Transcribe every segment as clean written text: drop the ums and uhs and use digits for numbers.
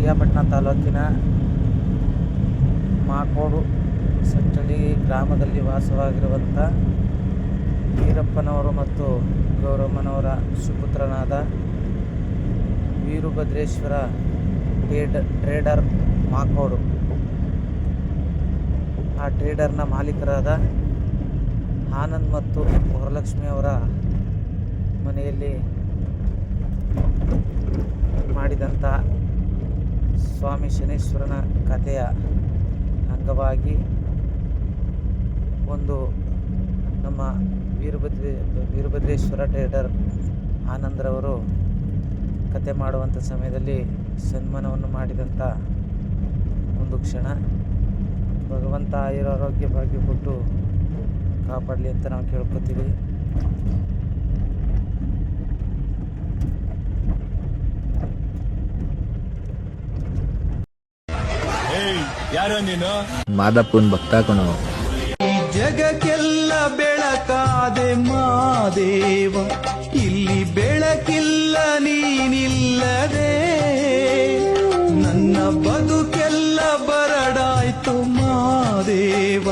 ಪಿರಿಯಾಪಟ್ಟಣ ತಾಲೂಕಿನ ಮಾಕೋಡು ಸಟ್ಟಳಿ ಗ್ರಾಮದಲ್ಲಿ ವಾಸವಾಗಿರುವಂಥ ವೀರಪ್ಪನವರು ಮತ್ತು ಗೌರಮ್ಮನವರ ಸುಪುತ್ರನಾದ ವೀರಭದ್ರೇಶ್ವರ ಟ್ರೇಡರ್ ಮಾಕೋಡು. ಆ ಟ್ರೇಡರ್ನ ಮಾಲೀಕರಾದ ಆನಂದ್ ಮತ್ತು ವರಲಕ್ಷ್ಮಿ ಅವರ ಮನೆಯಲ್ಲಿ ಮಾಡಿದಂಥ ಸ್ವಾಮಿ ಶನೇಶ್ವರನ ಕಥೆಯ ಅಂಗವಾಗಿ ಒಂದು ನಮ್ಮ ವೀರಭದ್ರೇಶ್ವರ ಟ್ರೇಡರ್ ಆನಂದ್ರವರು ಕತೆ ಮಾಡುವಂಥ ಸಮಯದಲ್ಲಿ ಸನ್ಮಾನವನ್ನು ಮಾಡಿದಂಥ ಒಂದು ಕ್ಷಣ. ಭಗವಂತ ಆಯುರಾರೋಗ್ಯ ಭಾಗ್ಯ ಕೊಟ್ಟು ಕಾಪಾಡಲಿ ಅಂತ ನಾವು ಕೇಳ್ಕೊತೀವಿ. ಯಾರು ನೀನು? ಮಾದಪ್ಪನ್ ಭಕ್ತ ಕಣೋ. ಈ ಜಗಕ್ಕೆಲ್ಲ ಬೆಳಕಾದೆ ಮಾದೇವ, ಇಲ್ಲಿ ಬೆಳಕಿಲ್ಲ ನೀನಿಲ್ಲದೆ. ನನ್ನ ಬದುಕೆಲ್ಲ ಬರಡಾಯ್ತು ಮಾದೇವ,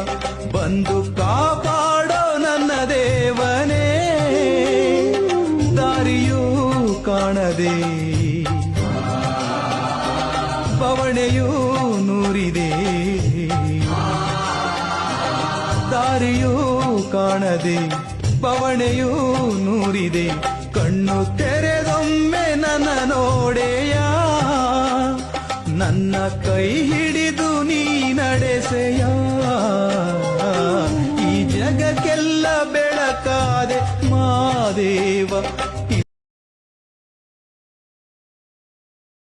ಬಂದು ಕಾಪಾಡೋ ನನ್ನ ದೇವನೇ. ದಾರಿಯೂ ಕಾಣದೆ ಬವಣೆಯೂ ನೂರಿದೆ, ದಾರಿಯೂ ಕಾಣದೆ ಬವಣೆಯೂ ನೂರಿದೆ. ಕಣ್ಣು ತೆರೆದೊಮ್ಮೆ ನನ್ನ ನೋಡೆಯ, ನನ್ನ ಕೈ ಹಿಡಿದು ನೀ ನಡೆಸೆಯ. ಈ ಜಗಕ್ಕೆಲ್ಲ ಬೆಳಕಾದೆ ಮಾದೇವ,